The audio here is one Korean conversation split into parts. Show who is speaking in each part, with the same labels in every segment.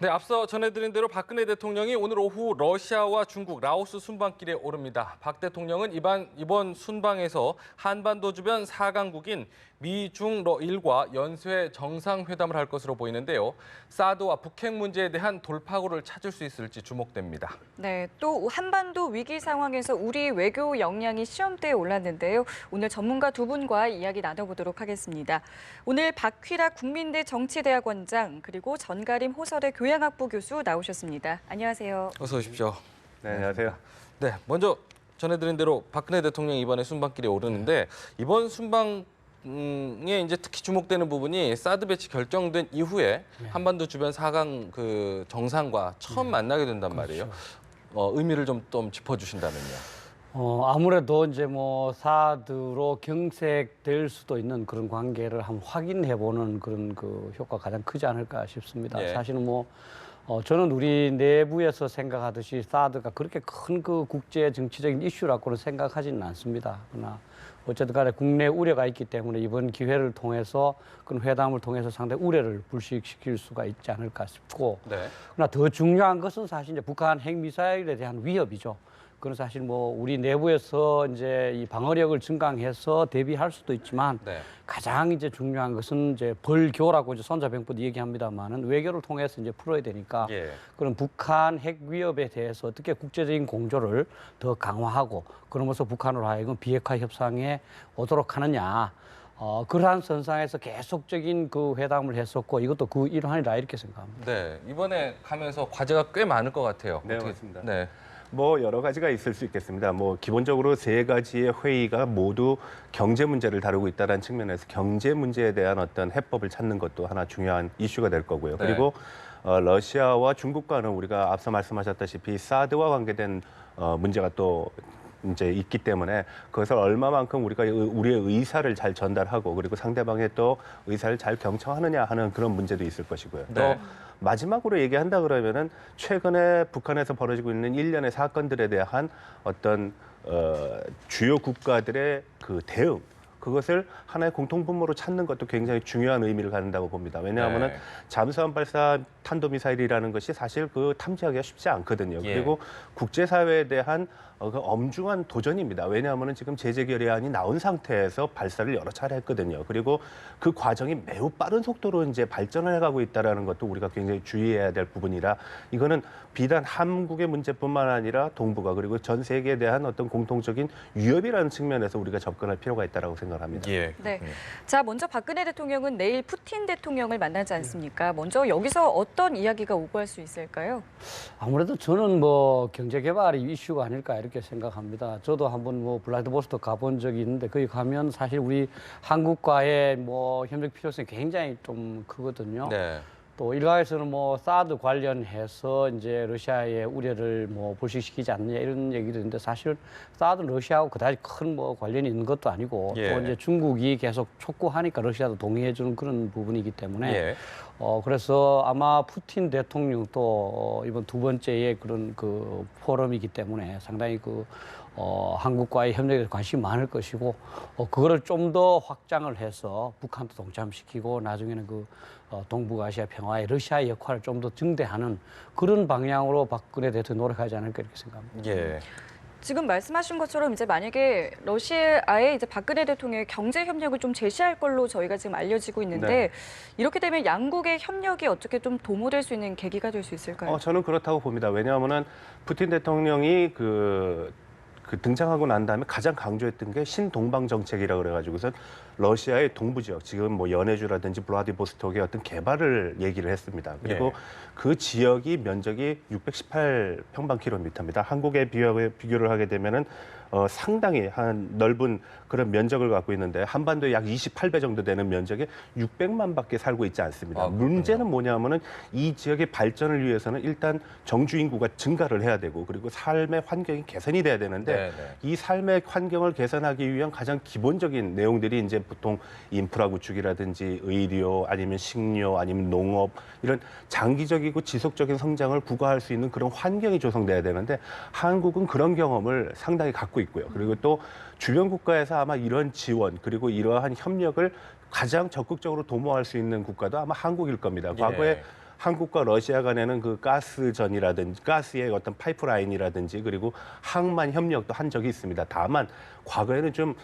Speaker 1: 네, 앞서 전해드린 대로 박근혜 대통령이 오늘 오후 러시아와 중국, 라오스 순방길에 오릅니다. 박 대통령은 이번 순방에서 한반도 주변 4강국인 미, 중, 러일과 연쇄 정상회담을 할 것으로 보이는데요. 사드와 북핵 문제에 대한 돌파구를 찾을 수 있을지 주목됩니다.
Speaker 2: 네, 또 한반도 위기 상황에서 우리 외교 역량이 시험대에 올랐는데요. 오늘 전문가 두 분과 이야기 나눠보도록 하겠습니다. 오늘 박휘락 국민대 정치대학원장 그리고 전가림 호설의 교양학부 교수 나오셨습니다. 안녕하세요.
Speaker 1: 어서 오십시오.
Speaker 3: 네, 안녕하세요.
Speaker 1: 네, 먼저 전해드린 대로 박근혜 대통령이 이번에 순방길에 오르는데 이번 순방에 이제 특히 주목되는 부분이 사드 배치 결정된 이후에 한반도 주변 4강 그 정상과 처음 만나게 된단 말이에요. 의미를 좀 짚어주신다면요.
Speaker 4: 아무래도 이제 뭐 사드로 경색될 수도 있는 그런 관계를 한번 확인해보는 그런 그 효과가 가장 크지 않을까 싶습니다.
Speaker 1: 예.
Speaker 4: 사실은 뭐 저는 우리 내부에서 생각하듯이 사드가 그렇게 큰 그 국제 정치적인 이슈라고는 생각하지는 않습니다. 그러나 어쨌든 간에 국내 우려가 있기 때문에 이번 기회를 통해서 그런 회담을 통해서 상당히 우려를 불식시킬 수가 있지 않을까 싶고,
Speaker 1: 네.
Speaker 4: 그러나 더 중요한 것은 사실 이제 북한 핵미사일에 대한 위협이죠. 그건 사실 뭐 우리 내부에서 이제 이 방어력을 증강해서 대비할 수도 있지만
Speaker 1: 네.
Speaker 4: 가장 이제 중요한 것은 이제 벌교라고 이제 손자병법도 얘기합니다만은 외교를 통해서 이제 풀어야 되니까
Speaker 1: 예.
Speaker 4: 그런 북한 핵 위협에 대해서 어떻게 국제적인 공조를 더 강화하고 그러면서 북한으로 하여금 비핵화 협상에 오도록 하느냐. 그러한 선상에서 계속적인 그 회담을 했었고 이것도 그 일환이라 이렇게 생각합니다.
Speaker 1: 네, 이번에 가면서 과제가 꽤 많을 것 같아요.
Speaker 3: 네,
Speaker 1: 어떻게-
Speaker 3: 맞습니다.
Speaker 1: 네.
Speaker 3: 뭐 여러 가지가 있을 수 있겠습니다. 뭐 기본적으로 세 가지의 회의가 모두 경제 문제를 다루고 있다는 측면에서 경제 문제에 대한 어떤 해법을 찾는 것도 하나 중요한 이슈가 될 거고요.
Speaker 1: 네.
Speaker 3: 그리고 러시아와 중국과는 우리가 앞서 말씀하셨다시피 사드와 관계된 문제가 또 이제 있기 때문에 그것을 얼마만큼 우리가 우리의 의사를 잘 전달하고 그리고 상대방의 또 의사를 잘 경청하느냐 하는 그런 문제도 있을 것이고요.
Speaker 1: 네.
Speaker 3: 또 마지막으로 얘기한다 그러면은 최근에 북한에서 벌어지고 있는 일련의 사건들에 대한 어떤 주요 국가들의 그 대응 그것을 하나의 공통분모로 찾는 것도 굉장히 중요한 의미를 갖는다고 봅니다. 왜냐하면은
Speaker 1: 네.
Speaker 3: 잠수함 발사 탄도미사일이라는 것이 사실 그 탐지하기가 쉽지 않거든요.
Speaker 1: 예.
Speaker 3: 그리고 국제사회에 대한 그 엄중한 도전입니다. 왜냐하면은 지금 제재 결의안이 나온 상태에서 발사를 여러 차례 했거든요. 그리고 그 과정이 매우 빠른 속도로 이제 발전을 해가고 있다라는 것도 우리가 굉장히 주의해야 될 부분이라 이거는 비단 한국의 문제뿐만 아니라 동북아 그리고 전 세계에 대한 어떤 공통적인 위협이라는 측면에서 우리가 접근할 필요가 있다라고 생각합니다.
Speaker 1: 예.
Speaker 2: 네. 자, 먼저 박근혜 대통령은 내일 푸틴 대통령을 만나지 않습니까? 먼저 여기서 어떤 이야기가 오고할 수 있을까요?
Speaker 4: 아무래도 저는 뭐 경제 개발이 이슈가 아닐까 이렇게 생각합니다. 저도 한번 뭐 블라디보스토크 가본 적이 있는데 거기 가면 사실 우리 한국과의 뭐 협력 필요성이 굉장히 좀 크거든요.
Speaker 1: 네.
Speaker 4: 또 일각에서는 뭐 사드 관련해서 이제 러시아의 우려를 뭐 불식시키지 않느냐 이런 얘기도 있는데 사실 사드는 러시아하고 그다지 큰 뭐 관련이 있는 것도 아니고
Speaker 1: 예.
Speaker 4: 또 이제 중국이 계속 촉구하니까 러시아도 동의해주는 그런 부분이기 때문에
Speaker 1: 예.
Speaker 4: 그래서 아마 푸틴 대통령도 이번 두 번째의 그런 그 포럼이기 때문에 상당히 그 한국과의 협력에 관심이 많을 것이고 그거를 좀 더 확장을 해서 북한도 동참시키고 나중에는 그 동북아시아 평화의 러시아의 역할을 좀 더 증대하는 그런 방향으로 박근혜 대통령이 노력하지 않을까 이렇게 생각합니다.
Speaker 1: 예.
Speaker 2: 지금 말씀하신 것처럼 이제 만약에 러시아에 이제 박근혜 대통령의 경제 협력을 좀 제시할 걸로 저희가 지금 알려지고 있는데
Speaker 3: 네.
Speaker 2: 이렇게 되면 양국의 협력이 어떻게 좀 도모될 수 있는 계기가 될 수 있을까요?
Speaker 3: 저는 그렇다고 봅니다. 왜냐하면은 푸틴 대통령이 그 등장하고 난 다음에 가장 강조했던 게 신동방 정책이라고 그래가지고서 러시아의 동부 지역, 지금 뭐 연해주라든지 블라디보스톡의 어떤 개발을 얘기를 했습니다. 그리고
Speaker 1: 예.
Speaker 3: 그 지역이 면적이 618평방킬로미터입니다. 한국에 비교를 하게 되면은 상당히 한 넓은 그런 면적을 갖고 있는데 한반도에 약 28배 정도 되는 면적에 600만밖에 살고 있지 않습니다.
Speaker 1: 그렇군요.
Speaker 3: 문제는 뭐냐면은 이 지역의 발전을 위해서는 일단 정주 인구가 증가를 해야 되고 그리고 삶의 환경이 개선이 돼야 되는데
Speaker 1: 네, 네.
Speaker 3: 이 삶의 환경을 개선하기 위한 가장 기본적인 내용들이 이제 보통 인프라 구축이라든지 의료 아니면 식료 아니면 농업 이런 장기적이고 지속적인 성장을 구가할 수 있는 그런 환경이 조성돼야 되는데 한국은 그런 경험을 상당히 갖고 있고요. 그리고 또 주변 국가에서 아마 이런 지원 그리고 이러한 협력을 가장 적극적으로 도모할 수 있는 국가도 아마 한국일 겁니다. 과거에 한국과 러시아 간에는 그 가스전이라든지 가스의 어떤 파이프라인이라든지 그리고 항만 협력도 한 적이 있습니다. 다만 과거에는 좀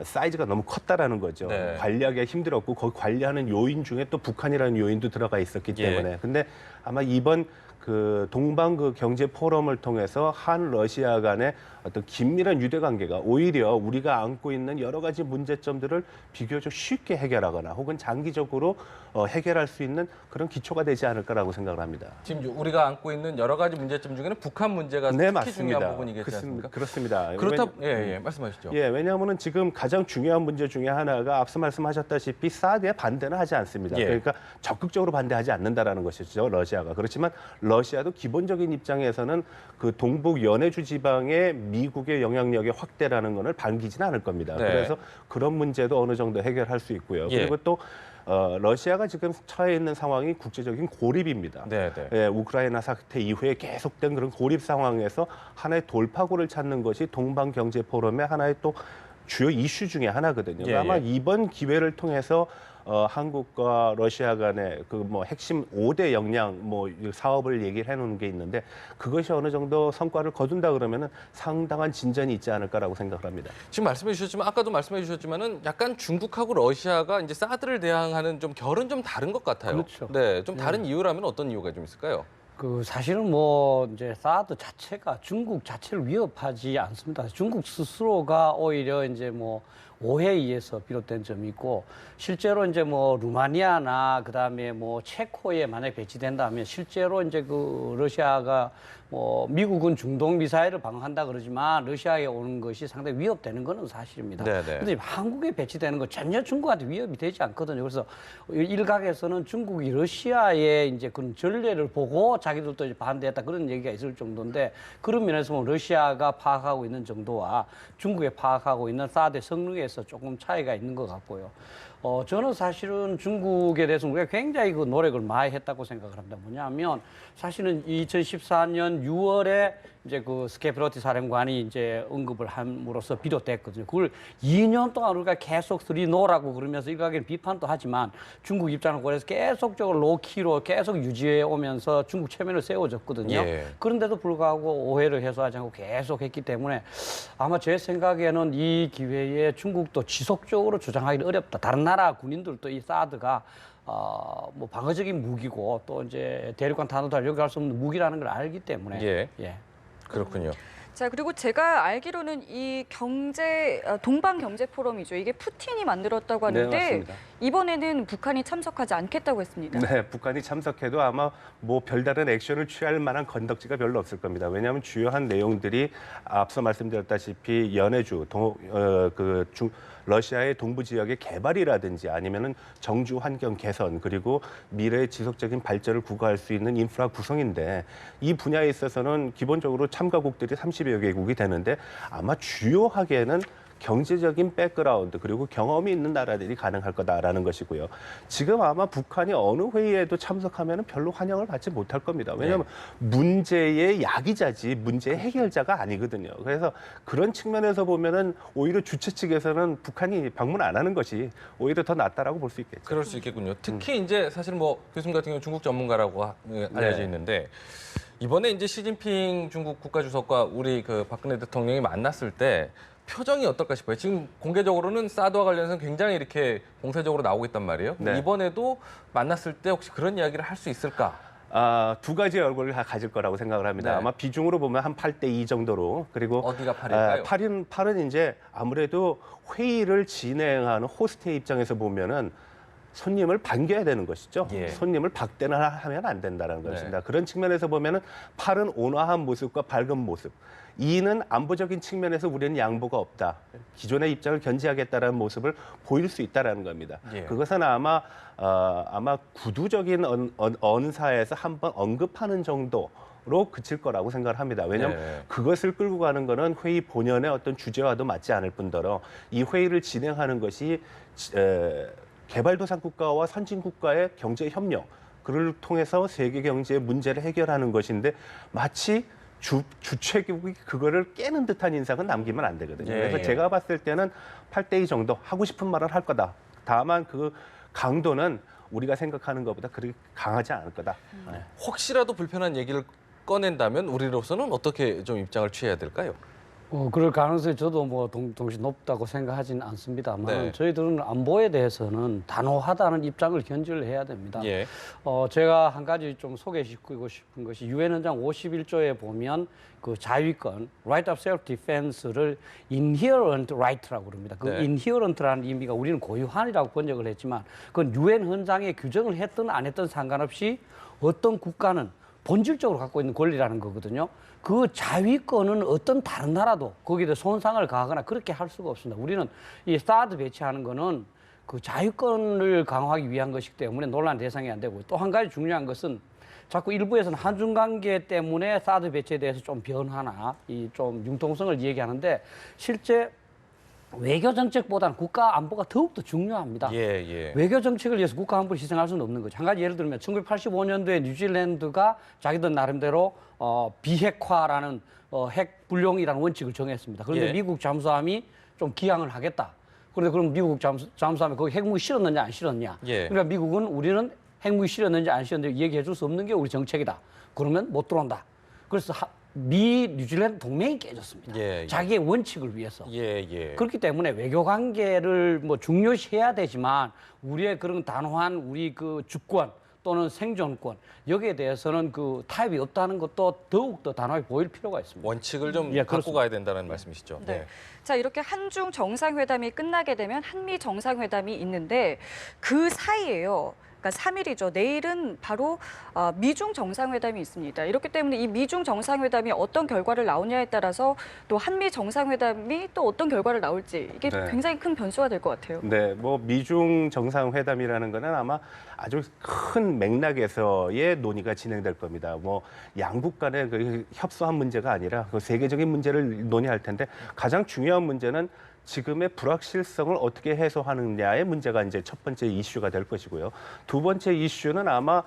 Speaker 3: 사이즈가 너무 컸다라는 거죠.
Speaker 1: 네.
Speaker 3: 관리하기가 힘들었고 거기 관리하는 요인 중에 또 북한이라는 요인도 들어가 있었기
Speaker 1: 예.
Speaker 3: 때문에. 근데 아마 이번 그 동방 그 경제 포럼을 통해서 한 러시아 간의 어떤 긴밀한 유대 관계가 오히려 우리가 안고 있는 여러 가지 문제점들을 비교적 쉽게 해결하거나 혹은 장기적으로 해결할 수 있는 그런 기초가 되지 않을까라고 생각을 합니다.
Speaker 1: 지금 우리가 안고 있는 여러 가지 문제점 중에는 북한 문제가
Speaker 3: 네,
Speaker 1: 특히
Speaker 3: 맞습니다.
Speaker 1: 중요한 부분이겠지 않습니까?
Speaker 3: 그렇습니다.
Speaker 1: 그렇다, 말씀하시죠.
Speaker 3: 예, 왜냐하면 지금 가장 중요한 문제 중에 하나가 앞서 말씀하셨다시피 사드에 반대는 하지 않습니다.
Speaker 1: 예.
Speaker 3: 그러니까 적극적으로 반대하지 않는다라는 것이죠, 러시아가. 그렇지만 러시아도 기본적인 입장에서는 그 동북 연해주 지방의 미국의 영향력의 확대라는 것을 반기지는 않을 겁니다.
Speaker 1: 네.
Speaker 3: 그래서 그런 문제도 어느 정도 해결할 수 있고요.
Speaker 1: 예.
Speaker 3: 그리고 또 러시아가 지금 처해 있는 상황이 국제적인 고립입니다.
Speaker 1: 네, 네.
Speaker 3: 예, 우크라이나 사태 이후에 계속된 그런 고립 상황에서 하나의 돌파구를 찾는 것이 동방 경제 포럼의 하나의 또 주요 이슈 중에 하나거든요.
Speaker 1: 예,
Speaker 3: 아마
Speaker 1: 예.
Speaker 3: 이번 기회를 통해서 한국과 러시아 간의 그 뭐 핵심 5대 역량 뭐 사업을 얘기를 해놓은 게 있는데 그것이 어느 정도 성과를 거둔다 그러면은 상당한 진전이 있지 않을까라고 생각을 합니다.
Speaker 1: 지금 말씀해 주셨지만 아까도 말씀해 주셨지만은 약간 중국하고 러시아가 이제 사드를 대항하는 좀 결은 좀 다른 것 같아요.
Speaker 4: 그렇죠.
Speaker 1: 네, 좀 다른 이유라면 어떤 이유가 좀 있을까요?
Speaker 4: 그 사실은 뭐 이제 사드 자체가 중국 자체를 위협하지 않습니다. 중국 스스로가 오히려 이제 뭐 오해에 의해서 비롯된 점이 있고 실제로 이제 뭐 루마니아나 그다음에 뭐 체코에 만약 배치된다면 실제로 이제 그 러시아가 뭐 미국은 중동 미사일을 방어한다 그러지만 러시아에 오는 것이 상당히 위협되는 것은 사실입니다.
Speaker 1: 네네.
Speaker 4: 그런데 한국에 배치되는 거 전혀 중국한테 위협이 되지 않거든요. 그래서 일각에서는 중국이 러시아의 이제 그런 전례를 보고 자기들도 이제 반대했다 그런 얘기가 있을 정도인데 그런 면에서 보면 러시아가 파악하고 있는 정도와 중국에 파악하고 있는 사드의 성능에서 조금 차이가 있는 것 같고요. 저는 사실은 중국에 대해서 우리가 굉장히 그 노력을 많이 했다고 생각을 합니다. 뭐냐면 사실은 2014년 6월에 이제 그 스케프로티 사령관이 이제 언급을 함으로써 비롯됐거든요. 그걸 2년 동안 우리가 계속 들이노라고 그러면서 일각에는 비판도 하지만 중국 입장을 고려해서 계속적으로 로키로 계속 유지해 오면서 중국 체면을 세워줬거든요.
Speaker 1: 예.
Speaker 4: 그런데도 불구하고 오해를 해소하지 않고 계속 했기 때문에 아마 제 생각에는 이 기회에 중국도 지속적으로 주장하기 어렵다. 다른 나라 군인들도 이 사드가 뭐 방어적인 무기고 또 이제 대륙간 탄도도 요구할 수 없는 무기라는 걸 알기 때문에
Speaker 1: 예. 그렇군요.
Speaker 2: 자, 그리고 제가 알기로는 이 동방 경제 포럼이죠. 이게 푸틴이 만들었다고
Speaker 3: 네,
Speaker 2: 하는데
Speaker 3: 맞습니다.
Speaker 2: 이번에는 북한이 참석하지 않겠다고 했습니다.
Speaker 3: 네, 북한이 참석해도 아마 뭐 별다른 액션을 취할 만한 건덕지가 별로 없을 겁니다. 왜냐하면 주요한 내용들이 앞서 말씀드렸다시피 연해주, 러시아의 동부 지역의 개발이라든지 아니면은 정주 환경 개선 그리고 미래의 지속적인 발전을 구가할 수 있는 인프라 구성인데 이 분야에 있어서는 기본적으로 참가국들이 30여 개국이 되는데 아마 주요하게는 경제적인 백그라운드 그리고 경험이 있는 나라들이 가능할 거다라는 것이고요. 지금 아마 북한이 어느 회의에도 참석하면 별로 환영을 받지 못할 겁니다. 왜냐하면 문제의 야기자지 문제의 해결자가 아니거든요. 그래서 그런 측면에서 보면은 오히려 주최 측에서는 북한이 방문 안 하는 것이 오히려 더 낫다라고 볼 수 있겠죠.
Speaker 1: 그럴 수 있겠군요. 특히 이제 사실 뭐 교수님 같은 경우 중국 전문가라고 알려져
Speaker 3: 네.
Speaker 1: 있는데 이번에 이제 시진핑 중국 국가주석과 우리 그 박근혜 대통령이 만났을 때 표정이 어떨까 싶어요. 지금 공개적으로는 사드와 관련해서 굉장히 이렇게 공세적으로 나오고 있단 말이에요.
Speaker 3: 네.
Speaker 1: 이번에도 만났을 때 혹시 그런 이야기를 할 수 있을까?
Speaker 3: 두 가지의 얼굴을 다 가질 거라고 생각을 합니다.
Speaker 1: 네.
Speaker 3: 아마 비중으로 보면 한 8대2 정도로 그리고
Speaker 1: 어디가 8일까요?
Speaker 3: 8은 이제 아무래도 회의를 진행하는 호스트의 입장에서 보면은 손님을 반겨야 되는 것이죠.
Speaker 1: 예.
Speaker 3: 손님을 박대는 하면 안 된다는
Speaker 1: 네.
Speaker 3: 것입니다. 그런 측면에서 보면은 8은 온화한 모습과 밝은 모습. 2는 안보적인 측면에서 우리는 양보가 없다. 기존의 입장을 견지하겠다라는 모습을 보일 수 있다라는 겁니다.
Speaker 1: 예.
Speaker 3: 그것은 아마 구두적인 언사에서 한번 언급하는 정도로 그칠 거라고 생각을 합니다. 왜냐하면
Speaker 1: 네.
Speaker 3: 그것을 끌고 가는 거는 회의 본연의 어떤 주제와도 맞지 않을 뿐더러 이 회의를 진행하는 것이 개발도상 국가와 선진 국가의 경제 협력 그를 통해서 세계 경제의 문제를 해결하는 것인데 마치 주최국이 그거를 깨는 듯한 인상은 남기면 안 되거든요.
Speaker 1: 예,
Speaker 3: 그래서
Speaker 1: 예.
Speaker 3: 제가 봤을 때는 8대2 정도 하고 싶은 말은 할 거다. 다만 그 강도는 우리가 생각하는 것보다 그렇게 강하지 않을 거다. 네.
Speaker 1: 혹시라도 불편한 얘기를 꺼낸다면 우리로서는 어떻게 좀 입장을 취해야 될까요?
Speaker 4: 그럴 가능성이 저도 뭐 동시 높다고 생각하지는 않습니다만
Speaker 1: 네.
Speaker 4: 저희들은 안보에 대해서는 단호하다는 입장을 견지를 해야 됩니다.
Speaker 1: 예.
Speaker 4: 제가 한 가지 좀 소개시키고 싶은 것이 유엔 헌장 51조에 보면 그 자위권, right of self-defense를 inherent right라고 그럽니다. 그
Speaker 1: 네.
Speaker 4: inherent라는 의미가 우리는 고유한이라고 번역을 했지만 그건 유엔 헌장에 규정을 했든 안 했든 상관없이 어떤 국가는 본질적으로 갖고 있는 권리라는 거거든요. 그 자위권은 어떤 다른 나라도 거기에 대해 손상을 가하거나 그렇게 할 수가 없습니다. 우리는 이 사드 배치하는 거는 그 자위권을 강화하기 위한 것이기 때문에 논란 대상이 안 되고 또 한 가지 중요한 것은 자꾸 일부에서는 한중 관계 때문에 사드 배치에 대해서 좀 변화나 이 좀 융통성을 얘기하는데 실제 외교 정책보다는 국가 안보가 더욱더 중요합니다.
Speaker 1: 예.
Speaker 4: 외교 정책을 위해서 국가 안보를 희생할 수는 없는 거죠. 한 가지 예를 들면 1985년도에 뉴질랜드가 자기들 나름대로 비핵화라는 핵 불용이라는 원칙을 정했습니다. 그런데
Speaker 1: 예.
Speaker 4: 미국 잠수함이 좀 기항을 하겠다. 그런데 그럼 미국 잠수함이 거기 핵무기 실었느냐 안 실었냐.
Speaker 1: 예.
Speaker 4: 그러니까 미국은 우리는 핵무기 실었는지 안 실었는지 얘기해 줄 수 없는 게 우리 정책이다. 그러면 못 들어온다. 그래서 미 뉴질랜드 동맹이 깨졌습니다.
Speaker 1: 예.
Speaker 4: 자기의 원칙을 위해서.
Speaker 1: 예.
Speaker 4: 그렇기 때문에 외교 관계를 뭐 중요시해야 되지만 우리의 그런 단호한 우리 그 주권 또는 생존권 여기에 대해서는 그 타협이 없다는 것도 더욱더 단호하게 보일 필요가 있습니다.
Speaker 1: 원칙을 좀
Speaker 4: 예,
Speaker 1: 갖고
Speaker 4: 그렇습니다.
Speaker 1: 가야 된다는 말씀이시죠?
Speaker 2: 네. 자, 이렇게 한중 정상회담이 끝나게 되면 한미 정상회담이 있는데 그 사이에요. 그러니까 3일이죠. 내일은 바로 미중 정상회담이 있습니다. 이렇기 때문에 이 미중 정상회담이 어떤 결과를 나오냐에 따라서 또 한미 정상회담이 또 어떤 결과를 나올지 이게
Speaker 3: 네.
Speaker 2: 굉장히 큰 변수가 될 것 같아요.
Speaker 3: 네, 뭐 미중 정상회담이라는 거는 아마 아주 큰 맥락에서의 논의가 진행될 겁니다. 뭐 양국 간의 그 협소한 문제가 아니라 그 세계적인 문제를 논의할 텐데 가장 중요한 문제는 지금의 불확실성을 어떻게 해소하느냐의 문제가 이제 첫 번째 이슈가 될 것이고요. 두 번째 이슈는 아마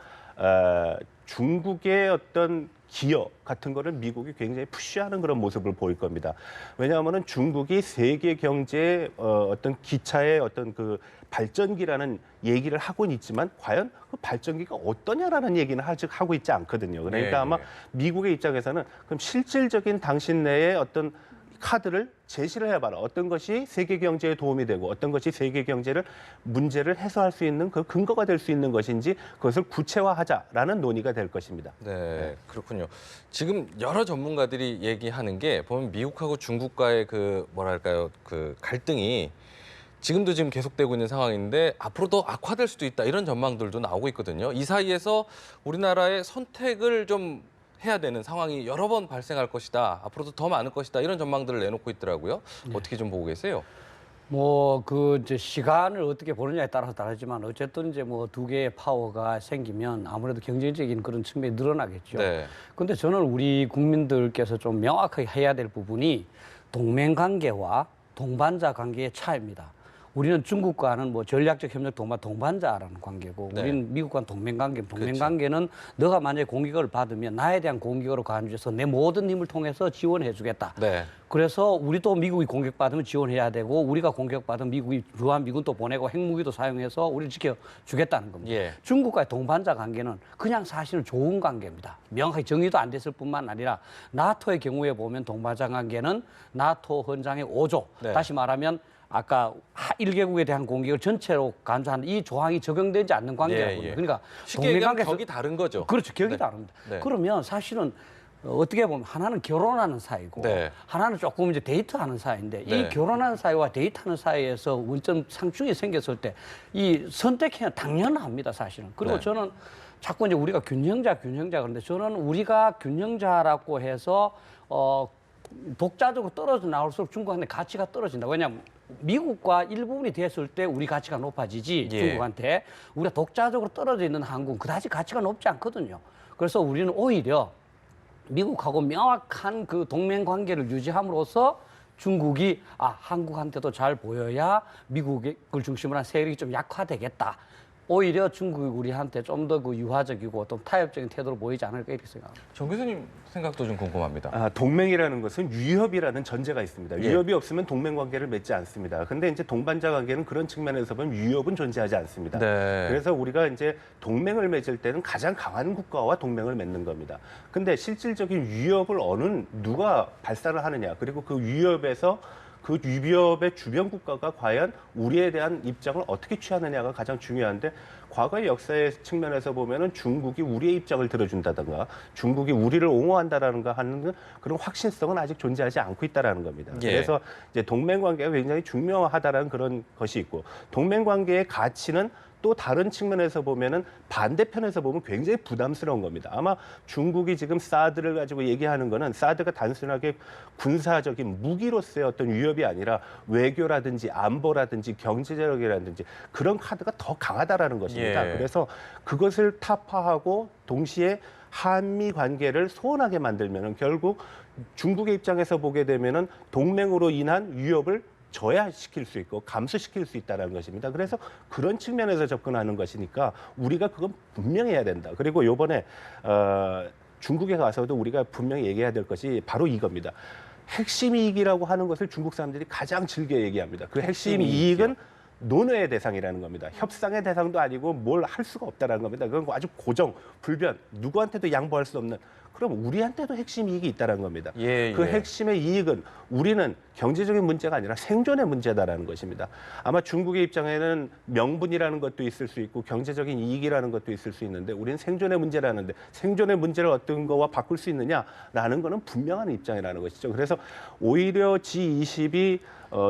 Speaker 3: 중국의 어떤 기여 같은 거를 미국이 굉장히 푸시하는 그런 모습을 보일 겁니다. 왜냐하면은 중국이 세계 경제의 어떤 기차의 어떤 그 발전기라는 얘기를 하고는 있지만 과연 그 발전기가 어떠냐라는 얘기는 아직 하고 있지 않거든요. 그러니까 아마 미국의 입장에서는 그럼 실질적인 당신 내의 어떤 카드를 제시를 해봐라. 어떤 것이 세계 경제에 도움이 되고 어떤 것이 세계 경제를 문제를 해소할 수 있는 그 근거가 될 수 있는 것인지 그것을 구체화하자라는 논의가 될 것입니다.
Speaker 1: 네, 그렇군요. 지금 여러 전문가들이 얘기하는 게 보면 미국하고 중국과의 그 뭐랄까요, 그 갈등이 지금도 지금 계속되고 있는 상황인데 앞으로 더 악화될 수도 있다 이런 전망들도 나오고 있거든요. 이 사이에서 우리나라의 선택을 좀 해야 되는 상황이 여러 번 발생할 것이다. 앞으로도 더 많을 것이다. 이런 전망들을 내놓고 있더라고요. 어떻게 좀 보고 계세요?
Speaker 4: 뭐 그 이제 시간을 어떻게 보느냐에 따라서 다르지만 어쨌든 이제 뭐 두 개의 파워가 생기면 아무래도 경제적인 그런 측면이 늘어나겠죠.
Speaker 1: 네.
Speaker 4: 근데 저는 우리 국민들께서 좀 명확하게 해야 될 부분이 동맹 관계와 동반자 관계의 차이입니다. 우리는 중국과는 뭐 전략적 협력 동반자라는 관계고
Speaker 1: 네.
Speaker 4: 우리는 미국과는 동맹관계.
Speaker 1: 그렇죠.
Speaker 4: 동맹관계는 너가 만약에 공격을 받으면 나에 대한 공격으로 간주해서 내 모든 힘을 통해서 지원해 주겠다.
Speaker 1: 네.
Speaker 4: 그래서 우리도 미국이 공격받으면 지원해야 되고 우리가 공격받으면 미국이 주한미군 또 보내고 핵무기도 사용해서 우리를 지켜주겠다는 겁니다.
Speaker 1: 예.
Speaker 4: 중국과의 동반자 관계는 그냥 사실은 좋은 관계입니다. 명확히 정의도 안 됐을 뿐만 아니라 나토의 경우에 보면 동반자 관계는 나토 헌장의 5조.
Speaker 1: 네.
Speaker 4: 다시 말하면 아까 1개국에 대한 공격을 전체로 간주하는 이 조항이 적용되지 않는 관계라고요.
Speaker 1: 예.
Speaker 4: 그러니까
Speaker 1: 쉽게 얘기하면
Speaker 4: 동맹관계에서
Speaker 1: 격이 다른 거죠.
Speaker 4: 그렇죠. 격이
Speaker 1: 네.
Speaker 4: 다릅니다.
Speaker 1: 네.
Speaker 4: 그러면 사실은 어떻게 보면 하나는 결혼하는 사이고
Speaker 1: 네.
Speaker 4: 하나는 조금 이제 데이트하는 사이인데
Speaker 1: 네.
Speaker 4: 이 결혼하는 사이와 데이트하는 사이에서 원점 상충이 생겼을 때 이 선택해야 당연합니다, 사실은. 그리고
Speaker 1: 네.
Speaker 4: 저는 자꾸 이제 우리가 균형자 그런데 저는 우리가 균형자라고 해서 독자적으로 떨어져 나올수록 중국한테 가치가 떨어진다. 왜냐하면 미국과 일부분이 됐을 때 우리 가치가 높아지지
Speaker 1: 예.
Speaker 4: 중국한테 우리가 독자적으로 떨어져 있는 한국은 그다지 가치가 높지 않거든요. 그래서 우리는 오히려 미국하고 명확한 그 동맹 관계를 유지함으로써 중국이 한국한테도 잘 보여야 미국을 중심으로 한 세력이 좀 약화되겠다. 오히려 중국이 우리한테 좀 더 그 유화적이고 좀 타협적인 태도를 보이지 않을까 이렇게 생각합니다.
Speaker 1: 정 교수님 생각도 좀 궁금합니다.
Speaker 3: 동맹이라는 것은 위협이라는 전제가 있습니다.
Speaker 1: 예.
Speaker 3: 위협이 없으면 동맹 관계를 맺지 않습니다. 근데 이제 동반자 관계는 그런 측면에서 보면 위협은 존재하지 않습니다.
Speaker 1: 네.
Speaker 3: 그래서 우리가 이제 동맹을 맺을 때는 가장 강한 국가와 동맹을 맺는 겁니다. 근데 실질적인 위협을 누가 발사를 하느냐, 그리고 그 위협에서 그 위협의 주변 국가가 과연 우리에 대한 입장을 어떻게 취하느냐가 가장 중요한데, 과거의 역사의 측면에서 보면은 중국이 우리의 입장을 들어준다든가 중국이 우리를 옹호한다라는가 하는 그런 확신성은 아직 존재하지 않고 있다라는 겁니다.
Speaker 1: 예.
Speaker 3: 그래서 이제 동맹 관계가 굉장히 중요하다라는 그런 것이 있고, 동맹 관계의 가치는 또 다른 측면에서 보면은 반대편에서 보면 굉장히 부담스러운 겁니다. 아마 중국이 지금 사드를 가지고 얘기하는 거는 사드가 단순하게 군사적인 무기로서의 어떤 위협이 아니라 외교라든지 안보라든지 경제적이라든지 그런 카드가 더 강하다라는 것입니다.
Speaker 1: 예.
Speaker 3: 그래서 그것을 타파하고 동시에 한미 관계를 소원하게 만들면은 결국 중국의 입장에서 보게 되면은 동맹으로 인한 위협을 저하시킬 수 있고 감소시킬 수 있다는 것입니다. 그래서 그런 측면에서 접근하는 것이니까 우리가 그건 분명히 해야 된다. 그리고 이번에 중국에 가서도 우리가 분명히 얘기해야 될 것이 바로 이겁니다. 핵심 이익이라고 하는 것을 중국 사람들이 가장 즐겨 얘기합니다. 그 핵심 이익은 논의의 대상이라는 겁니다. 협상의 대상도 아니고 뭘 할 수가 없다는 겁니다. 그건 아주 고정, 불변, 누구한테도 양보할 수 없는, 그럼 우리한테도 핵심 이익이 있다는 겁니다.
Speaker 1: 예,
Speaker 3: 그
Speaker 1: 예.
Speaker 3: 핵심의 이익은 우리는 경제적인 문제가 아니라 생존의 문제다라는 것입니다. 아마 중국의 입장에는 명분이라는 것도 있을 수 있고 경제적인 이익이라는 것도 있을 수 있는데, 우리는 생존의 문제라는데 생존의 문제를 어떤 거와 바꿀 수 있느냐라는 거는 분명한 입장이라는 것이죠. 그래서 오히려 G20이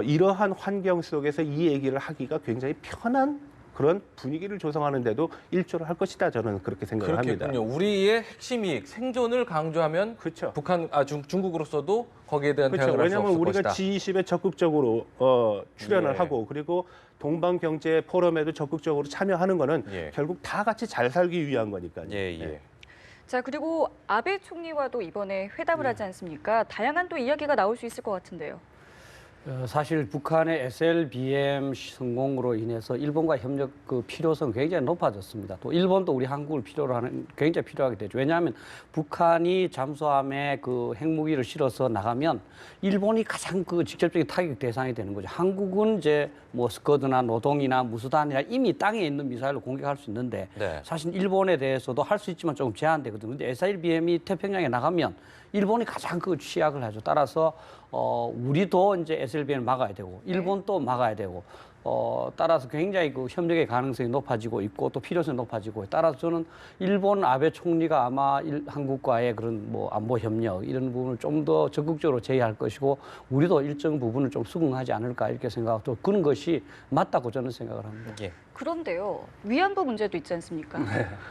Speaker 3: 이러한 환경 속에서 이 얘기를 하기가 굉장히 편한 그런 분위기를 조성하는데도 일조를 할 것이다. 저는 그렇게 생각을 합니다.
Speaker 1: 그렇겠군요. 우리의 핵심 이익, 생존을 강조하면
Speaker 3: 그렇죠.
Speaker 1: 중국으로서도 거기에 대한
Speaker 3: 그렇죠.
Speaker 1: 대응을 할 수
Speaker 3: 왜냐하면
Speaker 1: 없을
Speaker 3: 우리가
Speaker 1: 것이다.
Speaker 3: G20에 적극적으로 출연을
Speaker 1: 예.
Speaker 3: 하고, 그리고 동방경제 포럼에도 적극적으로 참여하는 거는
Speaker 1: 예.
Speaker 3: 결국 다 같이 잘 살기 위한 거니까요.
Speaker 1: 예, 예.
Speaker 3: 네.
Speaker 2: 자, 그리고 아베 총리와도 이번에 회담을 하지 않습니까? 다양한 또 이야기가 나올 수 있을 것 같은데요.
Speaker 4: 사실 북한의 SLBM 성공으로 인해서 일본과 협력 그 필요성 굉장히 높아졌습니다. 또 일본도 우리 한국을 필요로 하는 굉장히 필요하게 되죠. 왜냐하면 북한이 잠수함에 그 핵무기를 실어서 나가면 일본이 가장 그 직접적인 타격 대상이 되는 거죠. 한국은 이제 뭐 스커드나 노동이나 무수단이나 이미 땅에 있는 미사일로 공격할 수 있는데
Speaker 1: 네.
Speaker 4: 사실 일본에 대해서도 할 수 있지만 조금 제한되거든요. 근데 SLBM이 태평양에 나가면 일본이 가장 그 취약을 하죠. 따라서 우리도 이제 SLBM을 막아야 되고 일본도 막아야 되고 따라서 굉장히 그 협력의 가능성이 높아지고 있고 또 필요성이 높아지고, 따라서 저는 일본 아베 총리가 아마 한국과의 그런 뭐 안보 협력 이런 부분을 좀 더 적극적으로 제의할 것이고, 우리도 일정 부분을 좀 수긍하지 않을까 이렇게 생각하고, 또 그런 것이 맞다고 저는 생각을 합니다.
Speaker 1: 예.
Speaker 2: 그런데요, 위안부 문제도 있지 않습니까?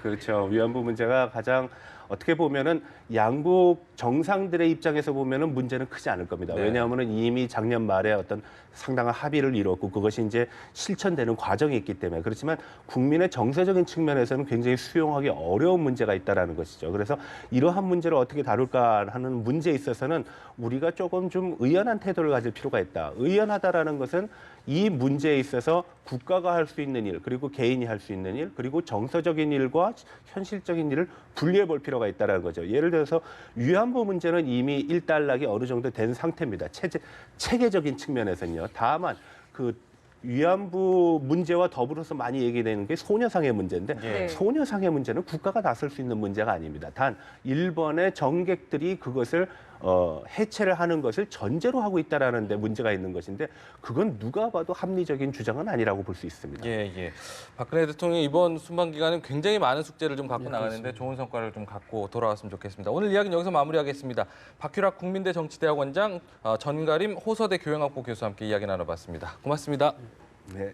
Speaker 3: 그렇죠. 위안부 문제가 가장 어떻게 보면은 양국 정상들의 입장에서 보면은 문제는 크지 않을 겁니다.
Speaker 1: 네.
Speaker 3: 왜냐하면은 이미 작년 말에 어떤 상당한 합의를 이뤘고 그것이 이제 실천되는 과정이 있기 때문에. 그렇지만 국민의 정서적인 측면에서는 굉장히 수용하기 어려운 문제가 있다라는 것이죠. 그래서 이러한 문제를 어떻게 다룰까 하는 문제에 있어서는 우리가 조금 좀 의연한 태도를 가질 필요가 있다. 의연하다라는 것은 이 문제에 있어서 국가가 할 수 있는 일, 그리고 개인이 할 수 있는 일, 그리고 정서적인 일과 현실적인 일을 분리해 볼 필요가 있다는 거죠. 예를 들어서 위안부 문제는 이미 일단락이 어느 정도 된 상태입니다. 체계적인 측면에서는요. 다만 그 위안부 문제와 더불어서 많이 얘기되는 게 소녀상의 문제인데,
Speaker 2: 네.
Speaker 3: 소녀상의 문제는 국가가 나설 수 있는 문제가 아닙니다. 단 일본의 정객들이 그것을 해체를 하는 것을 전제로 하고 있다라는 데 문제가 있는 것인데, 그건 누가 봐도 합리적인 주장은 아니라고 볼 수 있습니다.
Speaker 1: 예, 예. 박근혜 대통령이 이번 순방 기간은 굉장히 많은 숙제를 좀 갖고 나가는데 좋은 성과를 좀 갖고 돌아왔으면 좋겠습니다. 오늘 이야기는 여기서 마무리하겠습니다. 박규락 국민대 정치대학원장, 전가림 호서대 교양학부 교수와 함께 이야기 나눠봤습니다. 고맙습니다.
Speaker 3: 네.